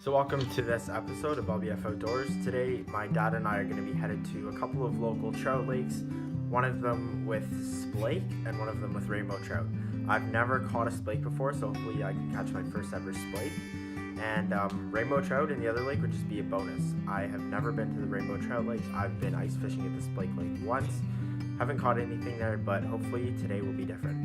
So welcome to this episode of LBF Outdoors. Today my dad and I are going to be headed to a couple of local trout lakes, one of them with SPLAKE and one of them with rainbow trout. I've never caught a SPLAKE before, so hopefully I can catch my first ever SPLAKE. And rainbow trout in the other lake would just be a bonus. I have never been to the rainbow trout lake. I've been ice fishing at the SPLAKE lake once. Haven't caught anything there, but hopefully today will be different.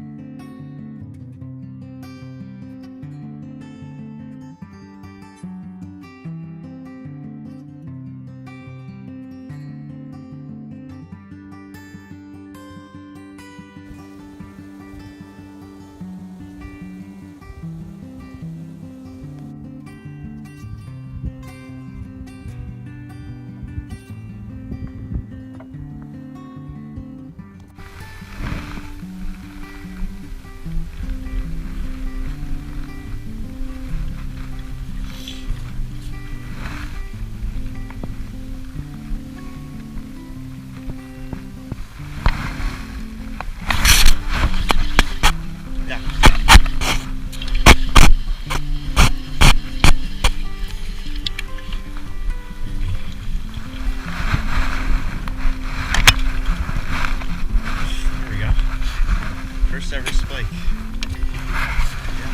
First ever SPLAKE. Yeah.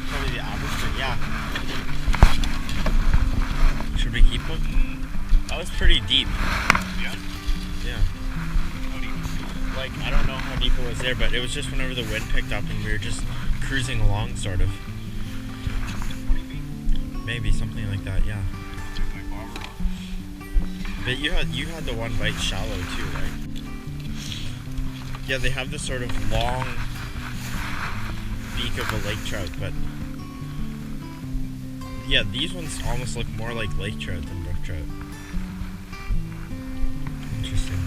Probably the average, but yeah. Should we keep him? That was pretty deep. Yeah? Yeah. How deep? Like, I don't know how deep it was there, but it was just whenever the wind picked up and we were just cruising along, sort of. 20 feet? Maybe, something like that, yeah. Took my bobber off. But you had the one bite shallow too, right? Yeah, they have this sort of long beak of a lake trout, but yeah, these ones almost look more like lake trout than brook trout. Interesting.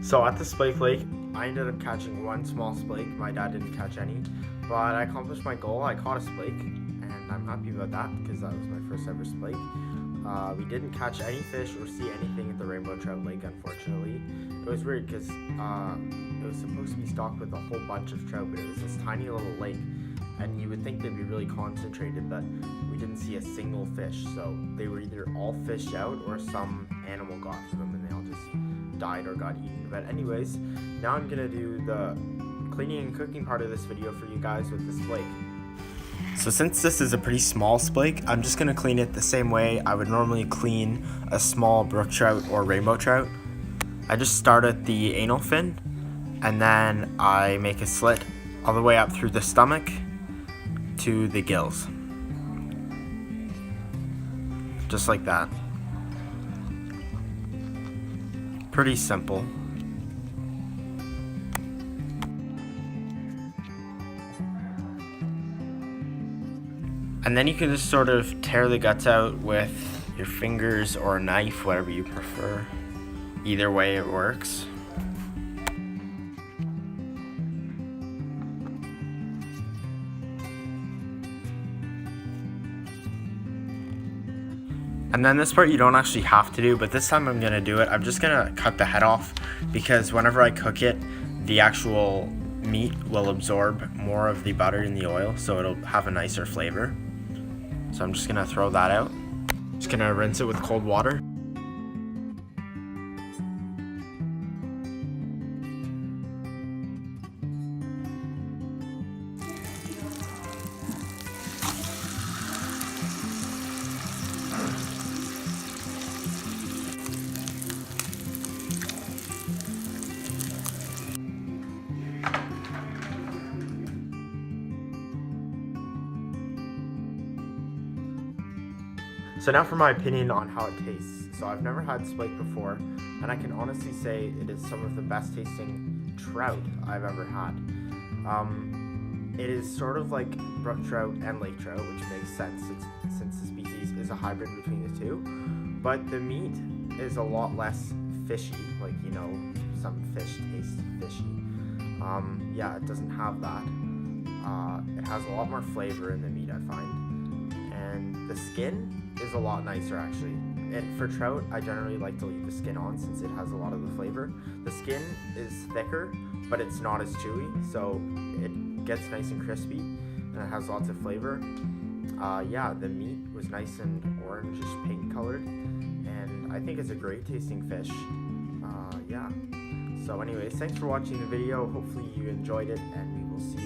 So at the SPLAKE lake, I ended up catching one small SPLAKE. My dad didn't catch any, but I accomplished my goal. I caught a SPLAKE, and I'm happy about that because that was my first ever SPLAKE. We didn't catch any fish or see anything at the rainbow trout lake, unfortunately. It was weird because it was supposed to be stocked with a whole bunch of trout, but it was this tiny little lake, and you would think they'd be really concentrated, but we didn't see a single fish. So they were either all fished out or some animal got to them and they all just died or got eaten. But anyways, now I'm gonna do the cleaning and cooking part of this video for you guys with the SPLAKE. So since this is a pretty small SPLAKE, I'm just gonna clean it the same way I would normally clean a small brook trout or rainbow trout. I just start at the anal fin, and then I make a slit all the way up through the stomach to the gills. Just like that. Pretty simple. And then you can just sort of tear the guts out with your fingers or a knife, whatever you prefer. Either way it works. And then this part you don't actually have to do, but this time I'm gonna do it. I'm just gonna cut the head off because whenever I cook it, the actual meat will absorb more of the butter in the oil, so it'll have a nicer flavor. So I'm just gonna throw that out. Just gonna rinse it with cold water. So now for my opinion on how it tastes. So I've never had SPLAKE before, and I can honestly say it is some of the best tasting trout I've ever had. It is sort of like brook trout and lake trout, which makes sense since the species is a hybrid between the two. But the meat is a lot less fishy, like, you know, some fish taste fishy. Yeah, it doesn't have that. It has a lot more flavor in the meat, I find. And the skin is a lot nicer, actually. And for trout, I generally like to leave the skin on since it has a lot of the flavor. The skin is thicker, but it's not as chewy, so it gets nice and crispy, and it has lots of flavor. Yeah, the meat was nice and orangish pink colored, and I think it's a great tasting fish. Yeah. So anyways, thanks for watching the video. Hopefully you enjoyed it, and we will see you